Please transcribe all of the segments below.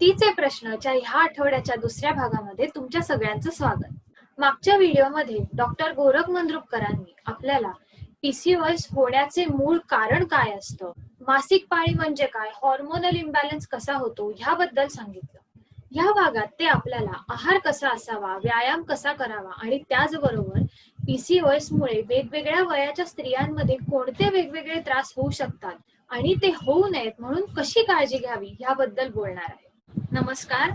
तीचे प्रश्नच्या ह्या आठवड्याच्या दुसऱ्या भागामध्ये तुमच्या सगळ्यांचं स्वागत. मागच्या व्हिडिओमध्ये डॉक्टर गोरख मंद्रुपकरांनी आपल्याला पीसीओएस होण्याचे मूळ कारण काय असतं, मासिक पाळी म्हणजे काय, हॉर्मोनल इम्बॅलन्स कसा होतो ह्याबद्दल सांगितलं. ह्या भागात ते आपल्याला आहार कसा असावा, व्यायाम कसा करावा आणि त्याचबरोबर पीसीओएस मुळे वेगवेगळ्या वयाच्या स्त्रियांमध्ये कोणते वेगवेगळे त्रास होऊ शकतात आणि ते होऊ नयेत म्हणून कशी काळजी घ्यावी ह्याबद्दल बोलणार आहे. नमस्कार.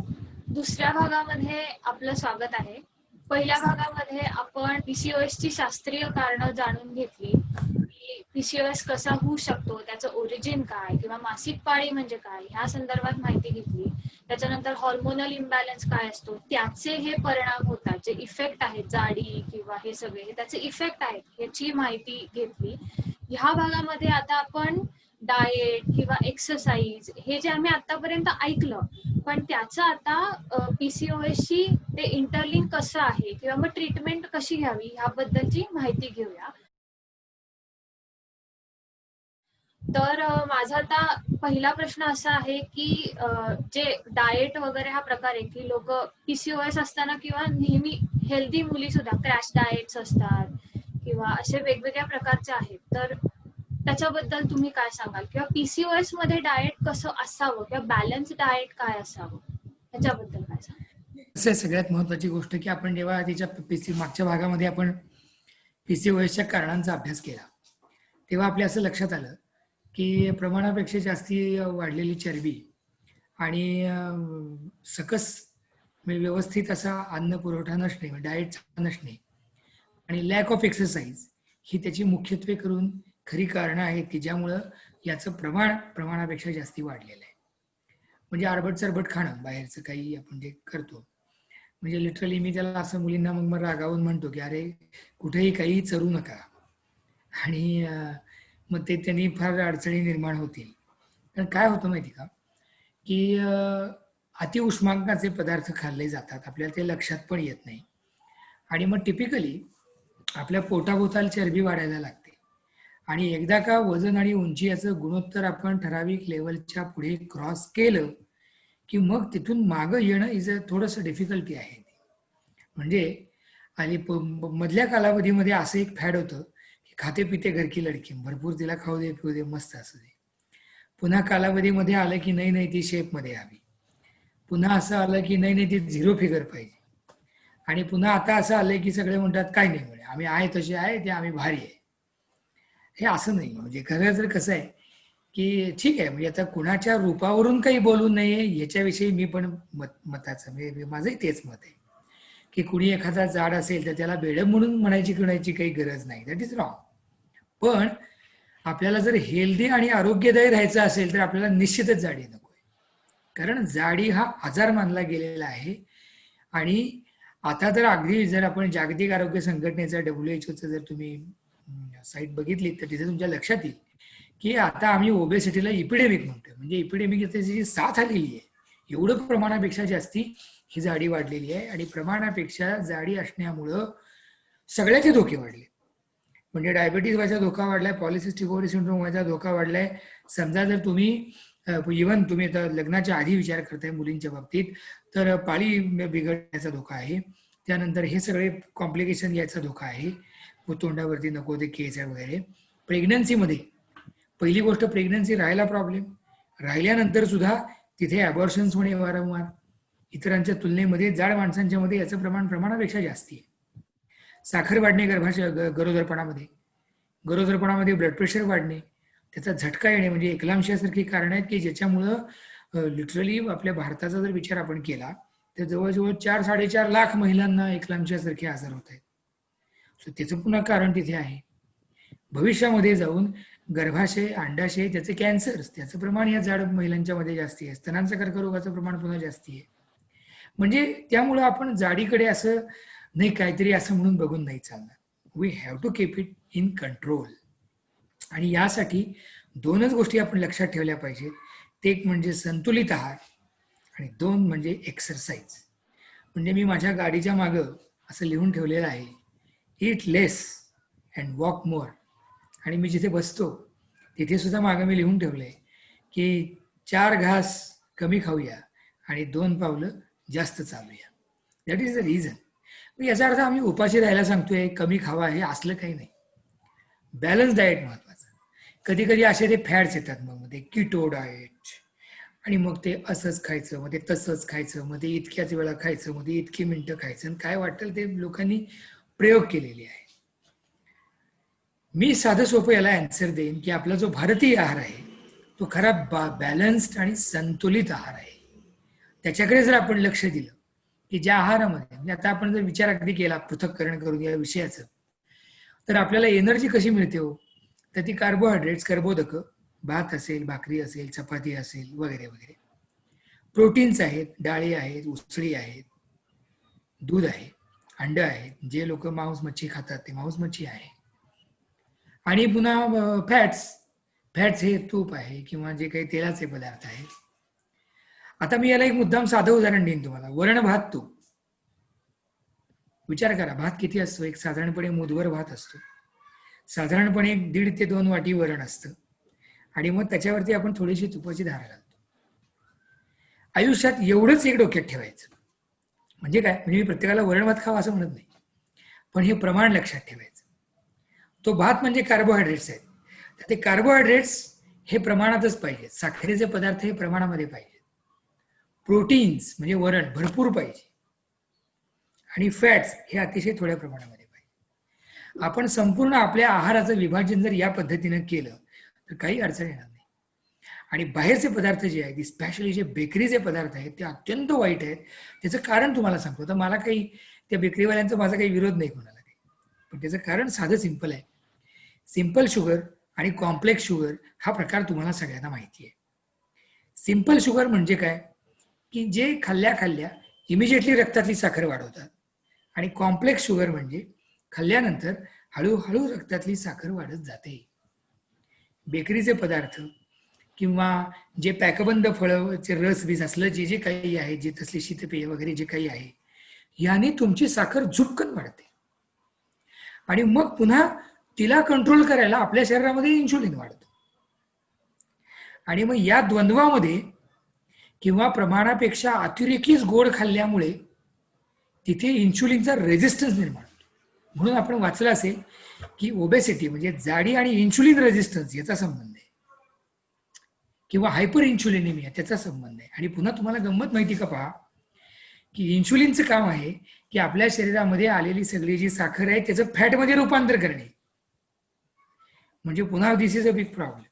दुसऱ्या भागामध्ये आपलं स्वागत आहे. पहिल्या भागामध्ये आपण पीसीओएस ची शास्त्रीय कारणं जाणून घेतली की पीसीओएस कसा होऊ शकतो, त्याचं ओरिजिन काय किंवा मासिक पाळी म्हणजे काय ह्या संदर्भात माहिती घेतली. त्याच्यानंतर हॉर्मोनल इम्बॅलन्स काय असतो, त्याचे हे परिणाम होतात, जे इफेक्ट आहेत, जाडी किंवा हे सगळे त्याचे इफेक्ट आहेत याची माहिती घेतली. ह्या भागामध्ये आता आपण डाएट किंवा एक्सरसाइज हे जे आम्ही आतापर्यंत ऐकलं, पण त्याचं आता पीसीओएसशी ते इंटरलिंक कसं आहे किंवा मग ट्रीटमेंट कशी घ्यावी ह्याबद्दलची माहिती घेऊया. तर माझा आता पहिला प्रश्न असा आहे की जे डाएट वगैरे हा प्रकार आहे की लोक पीसीओएस असताना किंवा नेहमी हेल्दी मुली सुद्धा क्रॅश डाएट्स असतात किंवा असे वेगवेगळ्या प्रकारचे आहेत, तर त्याच्याबद्दल तुम्ही काय सांगाल किंवा पीसीओएस मध्ये डाएट कसं असावं किंवा बॅलन्स डाएट काय असावं त्याच्याबद्दल काय सांगाल? सगळ्यात महत्वाची गोष्ट की आपण जेव्हा तिच्या मागच्या भागामध्ये आपण पीसीओएसच्या कारणांचा अभ्यास केला तेव्हा आपल्या असं लक्षात आलं की प्रमाणापेक्षा जास्ती वाढलेली चरबी आणि सकस व्यवस्थित असा अन्न पुरवठा नसणे, डाएट नसणे आणि लॅक ऑफ एक्सरसाइज ही त्याची मुख्यत्वे करून खरी कारणं आहेत की ज्यामुळं याचं प्रमाणापेक्षा जास्ती वाढलेलं आहे. म्हणजे आरबट चरबट खाणं, बाहेरचं काही आपण जे करतो, म्हणजे लिटरली मी त्याला असं मुलींना मग रागावून म्हणतो की अरे कुठेही काही चरू नका, आणि मग ते त्यांनी फार अडचणी निर्माण होतील. कारण काय होतं माहिती का की अतिउष्मांकाचे पदार्थ खाल्ले जातात, आपल्याला ते लक्षात पण येत नाही, आणि मग टिपिकली आपल्या पोटाभोवताल चरबी वाढायला लागते. आणि एकदा का वजन आणि उंची याचं गुणोत्तर आपण ठराविक लेवलच्या पुढे क्रॉस केलं की मग तिथून मागं येणं इज थोडंसं डिफिकल्टी आहे. म्हणजे आणि मधल्या कालावधीमध्ये असं एक फॅड होतं की खाते पिते घर की लडकी, भरपूर तिला खाऊ दे पिऊ दे मस्त असू दे. पुन्हा कालावधीमध्ये आलं की नाही ती शेपमध्ये हवी. पुन्हा असं आलं की नाही ती झिरो फिगर पाहिजे. आणि पुन्हा आता असं आलंय की सगळे म्हणतात काय नाही म्हणे, आम्ही आहे तसे आहे, ते आम्ही भारी आहे. हे असं नाही. म्हणजे खरं जर कसं आहे की ठीक आहे, म्हणजे आता कुणाच्या रूपावरून काही बोलू नये याच्याविषयी मी पण मताचं म्हणजे माझंही तेच मत आहे की कुणी एखादा जाड असेल तर त्याला बेडम म्हणून म्हणायची काही गरज नाही, दॅट इज रॉंग. पण आपल्याला जर हेल्दी आणि आरोग्यदायी राहायचं असेल तर आपल्याला निश्चितच जाडी नको आहे, कारण जाडी हा आजार मानला गेलेला आहे. आणि आता तर अगदी जर आपण जागतिक आरोग्य संघटनेचा WHO जर तुम्ही साईट बघितली तर तिथे तुमच्या लक्षात येईल की आता आम्ही ओबेसिटीला इपिडेमिक म्हणतोय. म्हणजे इपिडेमिक त्याची साथ आलेली आहे, एवढं प्रमाणापेक्षा जास्ती ही जाडी वाढलेली आहे. आणि प्रमाणापेक्षा जाडी असण्यामुळं सगळ्याचे धोके वाढले. म्हणजे डायबिटीज व्हायचा धोका वाढलाय, पॉलिसिस्टिक ओव्हरी सिंड्रोम व्हायचा धोका वाढलाय. समजा जर तुम्ही इव्हन तुम्ही आता लग्नाच्या आधी विचार करताय मुलींच्या बाबतीत तर पाळी बिघडण्याचा धोका आहे. त्यानंतर हे सगळे कॉम्प्लिकेशन याचा धोका आहे, तोंडावरती नको ते केस वगैरे. प्रेग्नन्सीमध्ये पहिली गोष्ट, प्रेग्नन्सी राहायला प्रॉब्लेम, राहिल्यानंतर सुद्धा तिथे अबॉर्शन्स होणे वारंवार. इतरांच्या तुलनेमध्ये जाड माणसांच्या मध्ये याचं प्रमाण प्रमाणापेक्षा जास्ती आहे. साखर वाढणे गरोदरपणामध्ये ब्लड प्रेशर वाढणे, त्याचा झटका येणे, म्हणजे एकलांशासारखी कारण आहेत की ज्याच्यामुळं लिटरली आपल्या भारताचा जर विचार आपण केला तर जवळजवळ 4-4.5 लाख महिलांना एकलांशासारखे आजार होत आहेत. सो त्याचं पुन्हा कारण तिथे आहे. भविष्यामध्ये जाऊन गर्भाशय, अंडाशय, त्याचे कॅन्सर्स, त्याचं प्रमाण या जाड महिलांच्या मध्ये जास्ती आहे. स्तनांचं कर्करोगाचं प्रमाण पुन्हा जास्ती आहे. म्हणजे त्यामुळं आपण जाडीकडे असं नाही काहीतरी असं म्हणून बघून नाही चालणार. We have to keep it in control. आणि यासाठी दोनच गोष्टी आपण लक्षात ठेवल्या पाहिजेत. ते एक म्हणजे संतुलित आहार आणि दोन म्हणजे एक्सरसाइज. म्हणजे मी माझ्या गाडीच्या मागं असं लिहून ठेवलेलं आहे, ईट लेस अँड वॉक मोर. आणि मी जिथे बसतो तिथे सुद्धा मागं मी लिहून ठेवलंय की 4 घास कमी खाऊया आणि 2 पावलं जास्त चालूया. That is the reason. याचा अर्थ आम्ही उपाशी राहायला सांगतोय, कमी खावा, हे असलं काही नाही. बॅलन्स डाएट महत्वाचं. कधी कधी असे ते फॅट्स येतात मग ते किटो डाएट, आणि मग ते असंच खायचं, मग ते तसंच खायचं, मग ते इतक्याच वेळा खायचं, मग ते इतकी मिनिटं खायचं, आणि काय वाटेल ते लोकांनी प्रयोग केलेले आहे. मी साधं सोपं याला अँसर देईन की आपला जो भारतीय आहार आहे तो खरा बॅलन्स्ड आणि संतुलित आहार आहे. त्याच्याकडे जर आपण लक्ष दिलं की ज्या आहारामध्ये, म्हणजे आता आपण जर विचार अगदी केला पृथक्करण करून या विषयाचं, तर आपल्याला एनर्जी कशी मिळते हो, तर ती कार्बोहायड्रेट्स, कर्बोदक, भात असेल, भाकरी असेल, चपाती असेल, वगैरे वगैरे. प्रोटीन्स आहेत, डाळी आहेत, उसळी आहेत, दूध आहे, अंड आहेत, जे लोक मांस मच्छी खातात ते मांस मच्छी आहे, आणि पुन्हा फॅट्स. फॅट्स हे तूप आहे किंवा जे काही तेलाचे पदार्थ आहेत. आता मी याला एक मुद्दाम साधं उदाहरण देईन तुम्हाला. वरण भात तूप. विचार करा, भात किती असतो? एक साधारणपणे मूठभर भात असतो, साधारणपणे 1.5 ते 2 वाटी वरण असतं, आणि मग त्याच्यावरती आपण थोडीशी तुपाची धार घालतो. आयुष्यात एवढंच एक डोक्यात ठेवायचं. म्हणजे काय, म्हणजे मी प्रत्येकाला वरण भात खावा असं म्हणत नाही, पण हे प्रमाण लक्षात ठेवायचं. तो भात म्हणजे कार्बोहायड्रेट्स आहेत, तर ते कार्बोहायड्रेट्स हे प्रमाणातच पाहिजेत. साखरेचे पदार्थ हे प्रमाणामध्ये पाहिजेत. प्रोटीन्स म्हणजे वरण भरपूर पाहिजे, आणि फॅट्स हे अतिशय थोड्या प्रमाणामध्ये पाहिजे. आपण संपूर्ण आपल्या आहाराचं विभाजन जर या पद्धतीनं केलं तर काही अडचण येणार नाही. आणि बाहेरचे पदार्थ जे आहेत, स्पेशली जे बेकरीचे पदार्थ आहेत, ते अत्यंत वाईट आहेत. त्याचं कारण तुम्हाला सांगतो. तर मला काही त्या बेकरीवाल्यांचा माझा काही विरोध नाही कोणाला काही, पण त्याचं कारण साधं सिंपल आहे. सिंपल शुगर आणि कॉम्प्लेक्स शुगर हा प्रकार तुम्हाला सगळ्यांना माहिती आहे. सिंपल शुगर म्हणजे काय, की जे खाल्ल्या खाल्ल्या इमिजिएटली रक्तातली साखर वाढवतात, आणि कॉम्प्लेक्स शुगर म्हणजे खाल्ल्यानंतर हळूहळू रक्तातली साखर वाढत जाते. बेकरीचे पदार्थ किंवा जे पॅकबंद फळाचे रस बीज असलं जे जे काही आहे, जे तसले शीतपेय वगैरे जे काही आहे, याने तुमची साखर झुपकन वाढते, आणि मग पुन्हा तिला कंट्रोल करायला आपल्या शरीरामध्ये इन्शुलिन वाढतं. आणि मग या द्वंद्वामध्ये किंवा प्रमाणापेक्षा अतिरेकीच गोड खाल्ल्यामुळे तिथे इन्शुलिनचा रेझिस्टन्स निर्माण होतो. म्हणून आपण वाचलं असेल की ओबेसिटी म्हणजे जाडी आणि इन्शुलिन रेझिस्टन्स याचा संबंध आहे, किंवा हायपर इन्शुलिनेमिया त्याचा संबंध आहे. आणि पुन्हा तुम्हाला गंमत माहिती का पहा, की इन्शुलिनचं काम आहे की आपल्या शरीरामध्ये आलेली सगळी जी साखर आहे त्याचं फॅटमध्ये रूपांतर करणे. म्हणजे पुन्हा दिस इज अ बिग प्रॉब्लेम.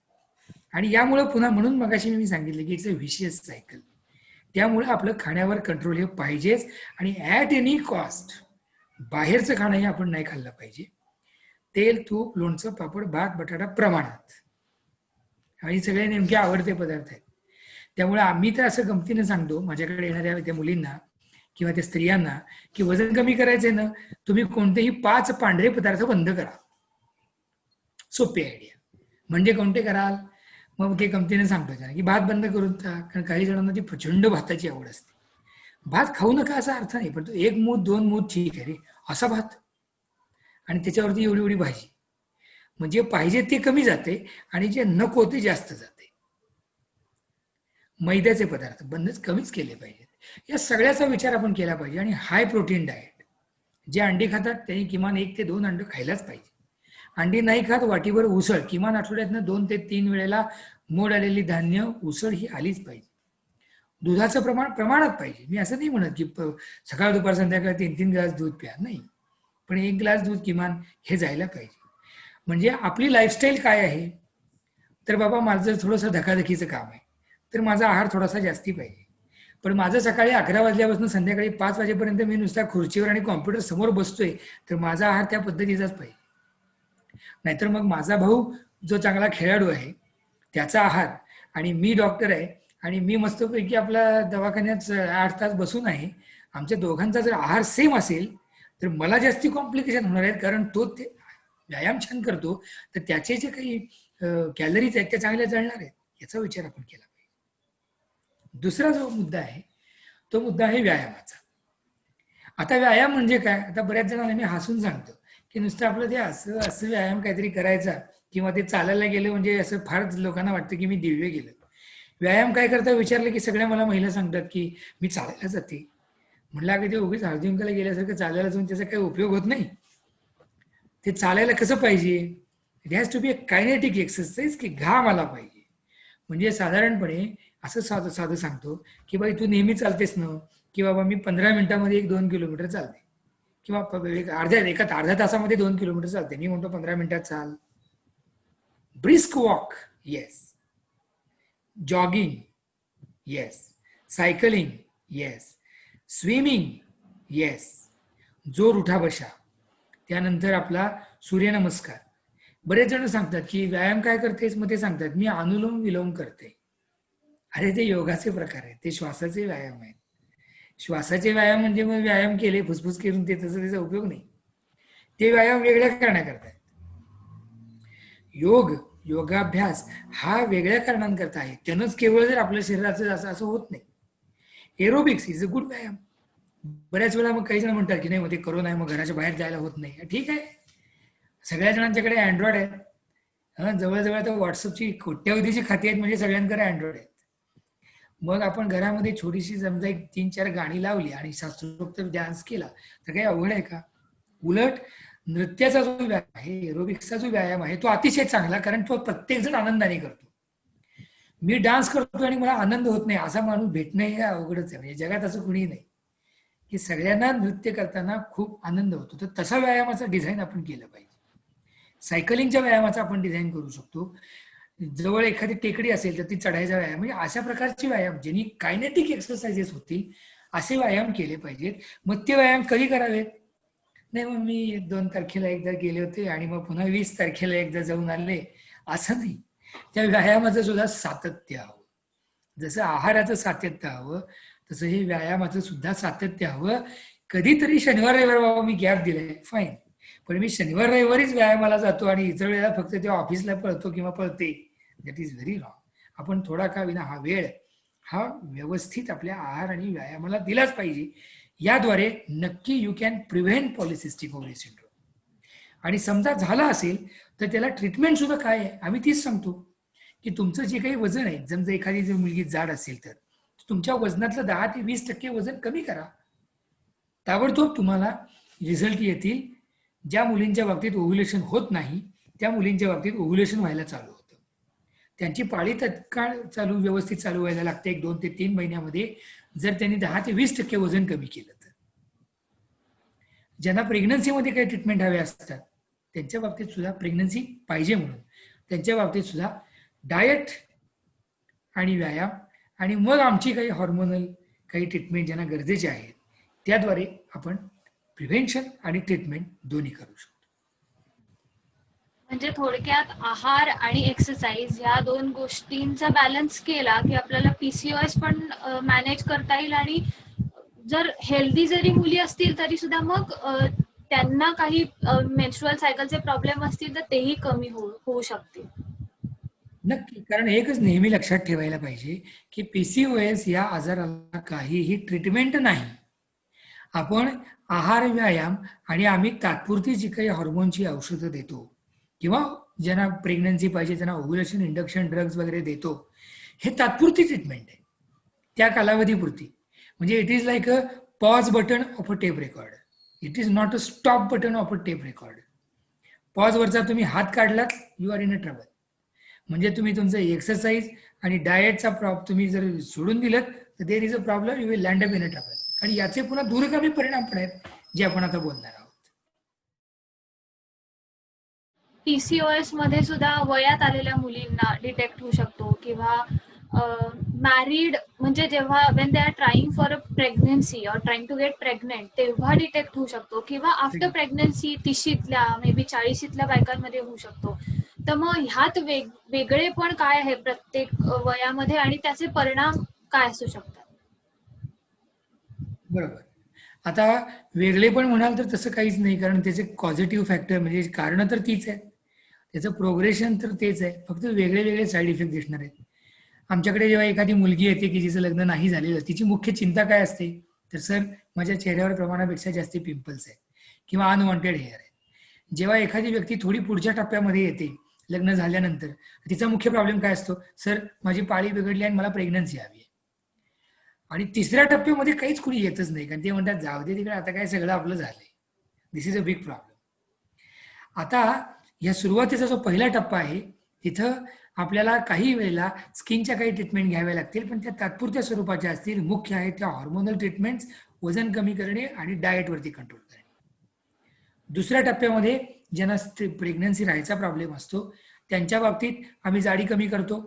आणि यामुळे पुन्हा, म्हणून मगाशी मी सांगितलं की इट्स अ व्हिशियस सायकल. त्यामुळे आपलं खाण्यावर कंट्रोल हे पाहिजेच, आणि ॲट एनी कॉस्ट बाहेरचं खाणं हे आपण नाही खाल्लं पाहिजे. तेल, तूप, लोणचं, पापड, भात, बटाटा प्रमाणात, आणि सगळे नेमके आवडते पदार्थ आहेत. त्यामुळे आम्ही तर असं गमतीनं सांगतो माझ्याकडे येणाऱ्या त्या मुलींना किंवा त्या स्त्रियांना की वजन कमी करायचंय ना, तुम्ही कोणतेही 5 पांढरे पदार्थ बंद करा. सोपी आयडिया. म्हणजे कोणते कराल? मग ते गमतीने सांगतो त्यांना की भात बंद करून टाक, कारण काही जणांना ती प्रचंड भाताची आवड असते. भात खाऊ नका असा अर्थ नाही, पण तो 1 मूठ 2 मूठ ठीक आहे रे, असा भात आणि त्याच्यावरती एवढी एवढी भाजी, म्हणजे पाहिजे ते कमी जाते आणि जे नको ते जास्त जाते. मैद्याचे पदार्थ बंदच कमीच केले पाहिजेत. या सगळ्याचा विचार आपण केला पाहिजे. आणि हाय प्रोटीन डाएट, जे अंडी खातात त्यांनी किमान 1 ते 2 अंड खायलाच पाहिजे. अंडी नाही खात, वाटीभर उसळ, किमान आठवड्यातनं 2 ते 3 वेळेला मोड आलेली धान्य उसळ ही आलीच पाहिजे. दुधाचं प्रमाण प्रमाणात पाहिजे. मी असं नाही म्हणत की सकाळ दुपार संध्याकाळ 3-3 ग्लास दूध प्या, नाही, पण 1 ग्लास दूध किमान हे जायला पाहिजे. म्हणजे आपली लाईफस्टाईल काय आहे, तर बाबा माझं थोडंसं धकाधकीचं काम आहे, तर माझा आहार थोडासा जास्ती पाहिजे. पण माझं सकाळी 11 वाजल्यापासून संध्याकाळी 5 वाजेपर्यंत मी नुसता खुर्चीवर आणि कॉम्प्युटर समोर बसतोय, तर माझा आहार त्या पद्धतीचाच पाहिजे. नाहीतर मग माझा भाऊ जो चांगला खेळाडू आहे त्याचा आहार, आणि मी डॉक्टर आहे आणि मी मस्तपैकी आपला दवाखान्यात 8 तास बसून आहे, आमच्या दोघांचा जर आहार सेम असेल तर मला जास्ती कॉम्प्लिकेशन होणार आहेत. कारण तो ते व्यायाम छान करतो, तर त्याचे जे काही कॅलरीज आहेत त्या चांगल्या जळणार आहेत. याचा विचार आपण केला पाहिजे. दुसरा जो मुद्दा आहे तो मुद्दा आहे व्यायामाचा. आता व्यायाम म्हणजे काय, आता बऱ्याच जणांना मी हसून सांगतो की नुसतं आपलं ते असं असं व्यायाम काहीतरी करायचा, किंवा ते चालायला गेलं म्हणजे असं फारच लोकांना वाटतं की मी दिव्य गेलं. व्यायाम काय करता विचारलं की सगळ्या मला महिला सांगतात की मी चालायला जाते. म्हणलं अगं ते उगीच हळदीकुंकवाला गेल्यासारखं चालायला जाऊन त्याचा काही उपयोग होत नाही. ते चालायला कसं पाहिजे, it has to be a kinetic exercise, की घाम आला पाहिजे. म्हणजे साधारणपणे असं साधं साधं सांगतो की बाई तू नेहमी चालतेस ना, की बाबा मी 15 मिनिटामध्ये 1-2 किलोमीटर चालते, किंवा अर्ध्या तासामध्ये 2 किलोमीटर चालते. मी म्हणतो 15 मिनिटात चाल. Brisk walk, yes. Jogging, yes. Cycling, yes. Swimming, yes. जोर उठा बशा, त्यानंतर आपला सूर्यनमस्कार. बरेच जण सांगतात की व्यायाम काय करतेस, मग ते सांगतात मी अनुलोम विलोम करते. अरे ते योगाचे प्रकार आहेत, ते श्वासाचे व्यायाम आहेत. श्वासाचे व्यायाम म्हणजे मग व्यायाम केले फुसफुस करून ते तसं त्याचा उपयोग नाही. ते व्यायाम वेगळ्या करण्याकरता आहेत. योगाभ्यास हा वेगळ्या कारणांकरता आहे. त्यानंच केवळ जर आपल्या शरीराचं असं होत नाही. एरोबिक्स इज अ गुड व्यायाम. बऱ्याच वेळा मग काही जण म्हणतात की नाही मग ते करू नाही, मग घराच्या बाहेर जायला होत नाही. ठीक आहे, सगळ्या जणांच्याकडे अँड्रॉइड आहेत. जवळजवळ आता व्हॉट्सअपची कोट्यावधीची खाती आहेत, म्हणजे सगळ्यांकडे अँड्रॉइड आहेत. मग आपण घरामध्ये छोटीशी समजा एक 3-4 गाणी लावली आणि शास्त्रोक्त डान्स केला तर काही अवघड आहे का? उलट नृत्याचा जो व्यायाम आहे, एरोबिक्सचा जो व्यायाम आहे, तो अतिशय चांगला, कारण तो प्रत्येक जण आनंदाने करतो. मी डान्स करतो आणि मला आनंद होत नाही असा माणूस भेटणं हे अवघडच आहे. म्हणजे जगात असं कुणी नाही की सगळ्यांना नृत्य करताना खूप आनंद होतो. तर तसा व्यायामाचं डिझाईन आपण केलं पाहिजे. सायकलिंगच्या व्यायामाचा आपण डिझाईन करू शकतो. जवळ एखादी टेकडी असेल तर ती चढायचा व्यायाम, म्हणजे अशा प्रकारचे व्यायाम ज्यांनी कायनेटिक एक्सरसाइजेस होतील असे व्यायाम केले पाहिजेत. मग ते व्यायाम कधी करावेत? नाही मग मी 2 तारखेला एकदा गेले होते आणि मग पुन्हा 20 तारखेला एकदा जाऊन आले, असं नाही. त्या व्यायामाचं सुद्धा सातत्य हवं. जसं आहाराचं सातत्य हवं तसं हे व्यायामाचं सुद्धा सातत्य हवं. कधीतरी शनिवार रविवार बाबा मी गॅप दिलाय, फाईन, पण मी शनिवार रविवारीच व्यायामाला जातो आणि इतर वेळेला फक्त तेव्हा ऑफिसला पळतो किंवा पळते, दॅट इज व्हेरी रॉंग. आपण थोडा का विना हा वेळ हा व्यवस्थित आपल्या आहार आणि व्यायामाला दिलाच पाहिजे. याद्वारे नक्की you can prevent polycystic ovary syndrome. आणि समजा झाला असेल तर त्याला ट्रीटमेंट सुद्धा काय आहे आम्ही तीच सांगतो, की तुमचं जे काही वजन आहे, समजा एखादी जर मुलगी जाड असेल तर तुमच्या वजनातलं 10 ते 20% वजन कमी करा. ताबडतोब तुम्हाला रिझल्ट येतील. ज्या मुलींच्या बाबतीत ओव्ह्युलेशन होत नाही त्या मुलींच्या बाबतीत ओव्ह्युलेशन व्हायला चालू होतं. त्यांची पाळी तत्काळ व्यवस्थित चालू व्हायला लागते 1-2 ते 3 महिन्यामध्ये, जर त्यांनी 10 ते 20% वजन कमी केलं तर. ज्यांना प्रेग्नन्सीमध्ये काही ट्रीटमेंट हवे असतात त्यांच्या बाबतीत सुद्धा, प्रेग्नन्सी पाहिजे म्हणून त्यांच्या बाबतीत सुद्धा डाएट आणि व्यायाम आणि मग आमची काही हॉर्मोनल काही ट्रीटमेंट ज्यांना गरजेचे आहेत त्याद्वारे आपण प्रिव्हेन्शन आणि ट्रीटमेंट दोन्ही करू शकतो. म्हणजे थोडक्यात आहार आणि एक्सरसाइज या 2 गोष्टींचा बॅलन्स केला की आपल्याला पीसीओएस पण मॅनेज करता येईल, आणि जर हेल्दी जरी मुली असतील तरी सुद्धा मग त्यांना काही मेन्स्ट्रुअल सायकलचे प्रॉब्लेम असतील तर तेही कमी होऊ शकतील. नक्की, कारण एकच नेहमी लक्षात ठेवायला पाहिजे की पीसीओएस या आजाराला काहीही ट्रीटमेंट नाही. आपण आहार, व्यायाम आणि आम्ही तात्पुरती जी काही हॉर्मोनची औषधं देतो किंवा ज्यांना प्रेग्नन्सी पाहिजे त्यांना ओव्ह्युलेशन इंडक्शन ड्रग्ज वगैरे देतो, हे तात्पुरती ट्रीटमेंट आहे त्या कालावधीपुरती. म्हणजे it is like a pause button of a tape record. It is not a stop button of a tape record. पॉजवरचा तुम्ही हात काढलात, you are in a trouble. म्हणजे तुम्ही तुमचं एक्सरसाइज आणि डाएटचा तुम्ही जर सोडून दिलं तर there is a problem, you will land up in a trouble. आणि याचे पुन्हा दूरगामी परिणाम पण आहेत जे आपण आता बोलणार आहोत. पीसीओएस मध्ये सुद्धा वयात आलेल्या मुलींना डिटेक्ट होऊ शकतो, किंवा मॅरिड म्हणजे जेव्हा when they are trying for a pregnancy or trying to get pregnant तेव्हा डिटेक्ट होऊ शकतो, किंवा आफ्टर प्रेग्नन्सी 30शीतल्या मे बी 40शीतल्या बायकांमध्ये होऊ शकतो. तर मग ह्यात वेगळे पण काय आहे प्रत्येक वयामध्ये आणि त्याचे परिणाम काय असू शकतात? बरोबर. आता वेगळे पण म्हणाल तर तसं काहीच नाही, कारण त्याचे पॉझिटिव्ह फॅक्टर म्हणजे कारण तर तीच आहे, त्याचं प्रोग्रेशन तर तेच आहे, फक्त वेगळे वेगळे साईड इफेक्ट दिसणार आहेत. आमच्याकडे जेव्हा एखादी मुलगी येते की जिचं लग्न नाही झालेलं, तिची मुख्य चिंता काय असते तर सर माझ्या चेहऱ्यावर प्रमाणापेक्षा जास्त पिंपल्स आहे किंवा अनवॉन्टेड हेअर आहे. जेव्हा एखादी व्यक्ती थोडी पुढच्या टप्प्यामध्ये येते, लग्न झाल्यानंतर तिचा मुख्य प्रॉब्लेम काय असतो, सर माझी पाळी बिघडली आणि मला प्रेग्नन्सी हवी आहे. आणि तिसऱ्या टप्प्यामध्ये काहीच कुणी येतच नाही, कारण ते म्हणतात जाऊ दे तिकडे, आता काय सगळं आपलं झालंय. दिस इज अ बिग प्रॉब्लेम. आता या सुरुवातीचा जो पहिला टप्पा आहे तिथं आपल्याला काही वेळेला स्किनच्या काही ट्रीटमेंट घ्याव्या लागतील, पण त्या तात्पुरत्या स्वरूपाच्या असतील. मुख्य आहे त्या हॉर्मोनल ट्रीटमेंट्स, वजन कमी करणे आणि डाएटवरती कंट्रोल करणे. दुसऱ्या टप्प्यामध्ये ज्यांना प्रेग्नन्सी राहायचा प्रॉब्लेम असतो त्यांच्या बाबतीत आम्ही जाडी कमी करतो,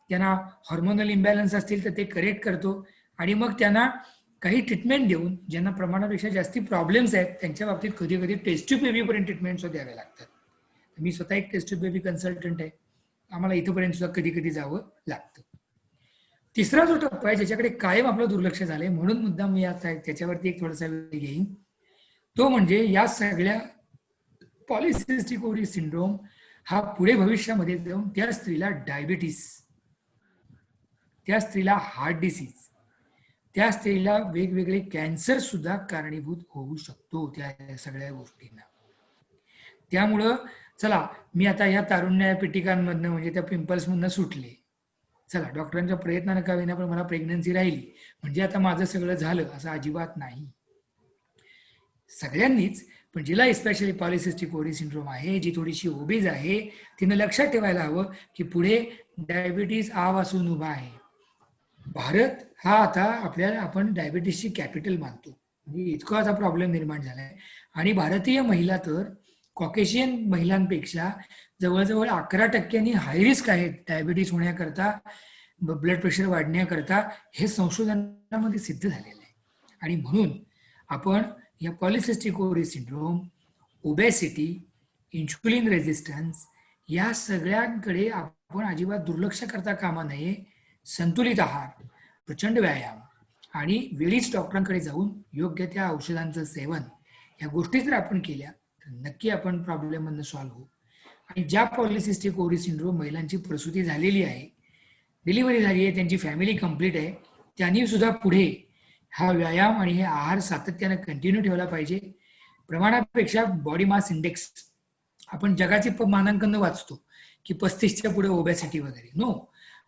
त्यांना हॉर्मोनल इम्बॅलन्स असतील तर ते करेक्ट करतो, आणि मग त्यांना काही ट्रीटमेंट देऊन ज्यांना प्रमाणापेक्षा जास्ती प्रॉब्लेम्स आहेत त्यांच्या बाबतीत कधी कधी टेस्ट ट्यूब बेबीपर्यंत ट्रीटमेंट सुद्धा द्याव्या लागतात. मी स्वतः एक टेस्ट ट्यूब बेबी कन्सल्टंट आहे, आम्हाला इथंपर्यंत सुद्धा कधी कधी जावं लागतं. तिसरा जो टप्पा आहे ज्याच्याकडे कायम आपलं दुर्लक्ष झालंय, म्हणून मुद्दाम मी आता त्याच्यावरती एक थोडासा वेळ घेईन, तो म्हणजे या सगळ्या पॉलिसिस्टिक ओव्हरी सिंड्रोम हा पुढे भविष्यामध्ये जाऊन त्या स्त्रीला डायबिटीस, त्या स्त्रीला हार्ट डिसीज, त्या स्त्रीला वेगवेगळे कॅन्सर सुद्धा कारणीभूत होऊ शकतो त्या सगळ्या गोष्टींना. त्यामुळं चला मी आता ह्या तारुण्य पिटिकांमधनं म्हणजे त्या पिंपल्समधनं सुटले, चला डॉक्टरांच्या प्रयत्नानं का होईना पण मला प्रेग्नन्सी राहिली म्हणजे आता माझं सगळं झालं असं अजिबात नाही. सगळ्यांनीच, पण जिला स्पेशली पॉलिसिस्टिक ओव्हरी सिंड्रोम आहे, जी थोडीशी ओबीज आहे, तिनं लक्षात ठेवायला हवं की पुढे डायबिटीज आवासून उभा आहे. भारत हा आता आपल्याला आपण डायबिटीसची कॅपिटल मानतो, म्हणजे इतका आता प्रॉब्लेम निर्माण झालाय. आणि भारतीय महिला तर कॉकेशियन महिलांपेक्षा जवळजवळ 11% हाय रिस्क आहेत डायबिटीस होण्याकरता, ब्लड प्रेशर वाढण्याकरता. हे संशोधनामध्ये सिद्ध झालेलं आहे. आणि म्हणून आपण या polycystic ovary syndrome, obesity, insulin resistance या सगळ्यांकडे आपण अजिबात दुर्लक्ष करता कामा नये. संतुलित आहार, प्रचंड व्यायाम आणि वेळीच डॉक्टरांकडे जाऊन योग्य त्या औषधांचं सेवन, या गोष्टी जर आपण केल्या तर नक्की आपण प्रॉब्लेम मधनं सॉल्व्ह होऊ. आणि ज्या पॉलिसिस्टिक ओव्हरी सिंड्रोम महिलांची प्रसूती झालेली आहे, डिलिव्हरी झाली आहे, त्यांची फॅमिली कंप्लीट आहे, त्यांनी सुद्धा पुढे हा व्यायाम आणि हे आहार सातत्यानं कंटिन्यू ठेवला पाहिजे. प्रमाणापेक्षा बॉडी मास इंडेक्स, आपण जगाची मानांकन वाचतो की 35च्या पुढे ओबेसिटी वगैरे, नो,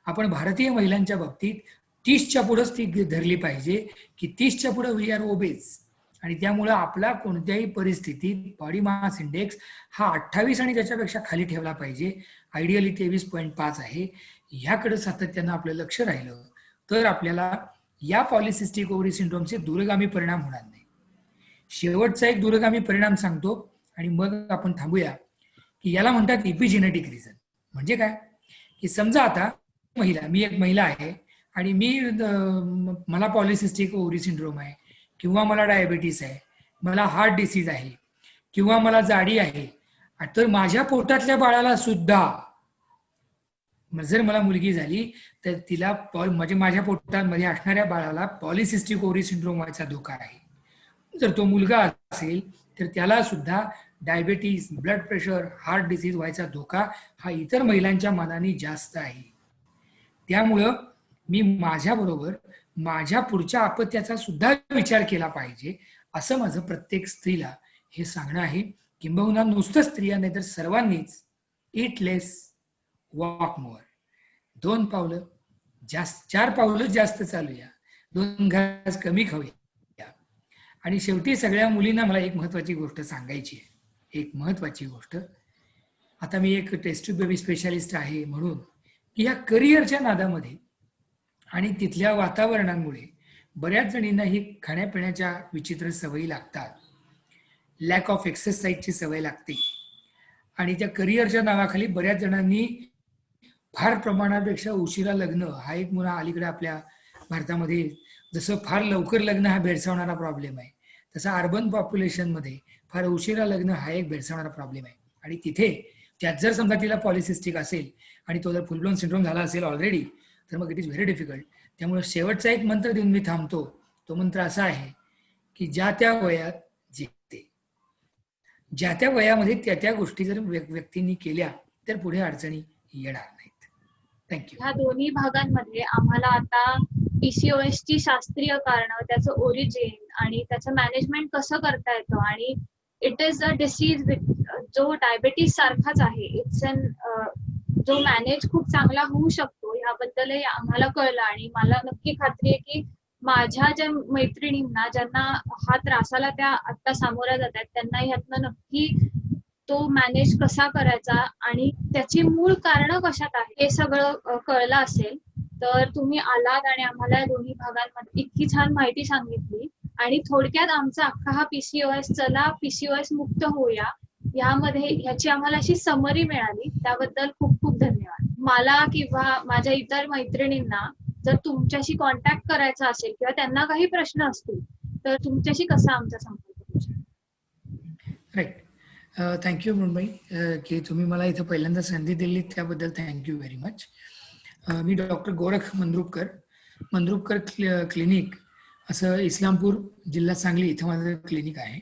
आपण भारतीय महिलांच्या बाबतीत 30च्या पुढेच ती धरली पाहिजे की 30च्या पुढे वी आर ओबेज. आणि त्यामुळं आपला कोणत्याही परिस्थितीत बॉडी मास इंडेक्स हा 28 आणि त्याच्यापेक्षा खाली ठेवला पाहिजे. आयडियली 23.5 आहे. ह्याकडे सातत्यानं आपलं लक्ष राहिलं तर आपल्याला या पॉलिसिस्टिक ओव्हरी सिंड्रोमचे दूरगामी परिणाम होणार नाही. शेवटचा एक दूरगामी परिणाम सांगतो आणि मग आपण थांबूया, की याला म्हणतात इपिजेनेटिक रिझन. म्हणजे काय, की समजा आता मी एक महिला आहे आणि मला पॉलिसिस्टिक ओव्हरी सिंड्रोम आहे, किंवा मला डायबिटीस आहे, मला हार्ट डिसीज आहे, किंवा मला जाडी आहे, तर माझ्या पोटातल्या बाळाला सुद्धा, जर मला मुलगी झाली तर तिला म्हणजे माझ्या पोटामध्ये असणाऱ्या बाळाला पॉलिसिस्टिक ओव्हरी सिंड्रोम व्हायचा धोका आहे. जर तो मुलगा असेल तर त्याला सुद्धा diabetes, blood pressure, heart disease व्हायचा धोका हा इतर महिलांच्या मानाने जास्त आहे. त्यामुळं मी माझ्याबरोबर माझ्या पुढच्या अपत्याचा सुद्धा विचार केला पाहिजे, असं माझं प्रत्येक स्त्रीला हे सांगणं आहे. किंबहुना नुसतं स्त्रिया नाही तर सर्वांनीच इट लेस, वॉक मोर, 2 पावलं जास्त, 4 पावलं जास्त चालूया, 2 घास कमी खाऊया. आणि शेवटी सगळ्या मुलींना मला एक महत्वाची गोष्ट सांगायची आहे, एक महत्वाची गोष्ट. आता मी एक टेस्ट ट्यूब बेबी स्पेशालिस्ट आहे, म्हणून की या करिअरच्या नादामध्ये आणि तिथल्या वातावरणामुळे बऱ्याच जणींना ही खाण्यापिण्याच्या विचित्र सवयी लागतात, लॅक ऑफ एक्सरसाइजची सवय लागते. आणि त्या करिअरच्या नावाखाली बऱ्याच जणांनी फार प्रमाणापेक्षा उशिरा लग्न हा एक मुळा अलीकडे आपल्या भारतामध्ये, जसं फार लवकर लग्न हा भेडसावणारा प्रॉब्लेम आहे, तसा अर्बन पॉप्युलेशनमध्ये फार उशिरा लग्न हा एक भेडसावणारा प्रॉब्लेम आहे. आणि तिथे त्यात जर समजा तिला पॉलिसिस्टिक असेल आणि तो जर फुलब्लोन सिंड्रोम झाला असेल ऑलरेडी, तर मग इट इज व्हेरी डिफिकल्ट. त्यामुळे शेवटचा एक मंत्र देऊन मी थांबतो. तो मंत्र असा आहे की ज्या त्या वयात जिंकते, ज्या त्या वयामध्ये त्या त्या गोष्टी जर व्यक्तींनी केल्या तर पुढे अडचणी येणार नाहीत. थँक्यू. ह्या दोन्ही भागांमध्ये आम्हाला आता पीसीओएस ची शास्त्रीय कारण, त्याचं ओरिजिन आणि त्याचं मॅनेजमेंट कसं करता येतं, आणि इट इज अ डिसीज जो डायबेटीस सारखाच आहे. इट्स अन जो मॅनेज खूप चांगला होऊ शकतो ह्याबद्दलही आम्हाला कळलं आणि मला नक्की खात्री आहे की माझ्या ज्या मैत्रिणींना ज्यांना हा त्रासाला त्या आता सामोऱ्या जात आहेत त्यांना ह्यातनं नक्की तो मॅनेज कसा करायचा आणि त्याची मूळ कारण कशात आहे हे सगळं कळलं असेल. तर तुम्ही आलात आणि आम्हाला या दोन्ही भागांमध्ये इतकी छान माहिती सांगितली आणि थोडक्यात आमचा अख्खा हा पीसीओएस चला पीसीओएस मुक्त होऊया यामध्ये ह्याची आम्हाला अशी समरी मिळाली त्याबद्दल खूप खूप धन्यवाद. मला किंवा माझ्या इतर मैत्रिणींना जर तुमच्याशी कॉन्टॅक्ट करायचा असेल किंवा त्यांना काही प्रश्न असतील तर तुमच्याशी कसा आमचा संपर्क होऊ शकतो? राईट. थँक्यू मृण्मयी की तुम्ही मला इथं पहिल्यांदा संधी दिली त्याबद्दल थँक्यू व्हेरी मच. मी डॉक्टर गोरख मंद्रुपकर क्लिनिक असं इस्लामपूर जिल्हा सांगली इथं माझं क्लिनिक आहे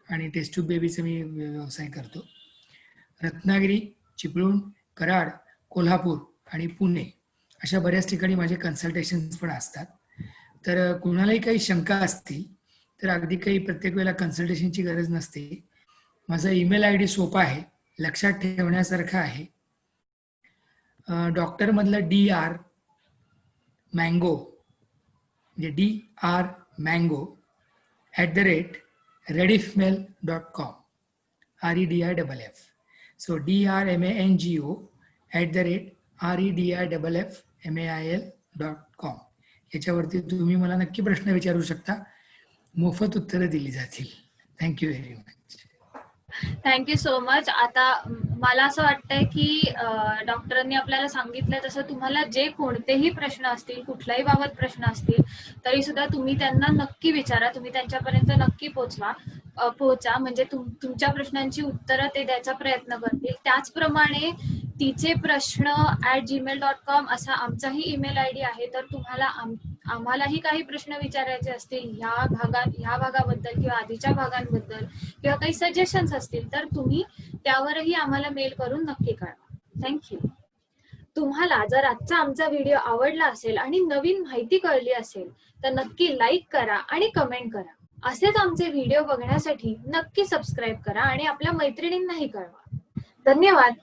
आणि टेस्ट ट्यूब बेबीचा मी व्यवसाय करतो. रत्नागिरी, चिपळूण, कराड, कोल्हापूर आणि पुणे अशा बऱ्याच ठिकाणी माझे कन्सल्टेशन्स पण असतात. तर कुणालाही काही शंका असतील तर अगदी काही प्रत्येक वेळेला कन्सल्टेशनची गरज नसते. माझा ईमेल आय डी सोपा आहे, लक्षात ठेवण्यासारखा आहे. डॉक्टरमधलं DR मँगो म्हणजे DR mango @rediffmail.com REDIFF. So DRMANGO @REDIFFMAIL.com याच्यावरती तुम्ही मला नक्की प्रश्न विचारू शकता, मोफत उत्तरं दिली जातील. Thank you very much. Thank you so much. आता मला असं वाटतंय की डॉक्टरांनी आपल्याला सांगितलंय तसं तुम्हाला जे कोणतेही प्रश्न असतील कुठल्याही बाबत प्रश्न असतील तरी सुद्धा तुम्ही त्यांना नक्की विचारा, तुम्ही त्यांच्यापर्यंत नक्की पोहोचा म्हणजे तुमच्या प्रश्नांची उत्तरं ते द्यायचा प्रयत्न करतील. त्याचप्रमाणे तिचे प्रश्न @gmail.com असा आमचाही ईमेल आय डी आहे. तर तुम्हाला आम्हालाही काही प्रश्न विचारायचे असतील ह्या भागाबद्दल किंवा आधीच्या भागांबद्दल किंवा काही सजेशन्स असतील तर तुम्ही त्यावरही आम्हाला मेल करून नक्की कळवा. थँक्यू. तुम्हाला जर आजचा आमचा व्हिडिओ आवडला असेल आणि नवीन माहिती कळली असेल तर नक्की लाईक करा आणि कमेंट करा. असेच आमचे व्हिडिओ बघण्यासाठी नक्की सबस्क्राईब करा आणि आपल्या मैत्रिणींनाही कळवा. धन्यवाद.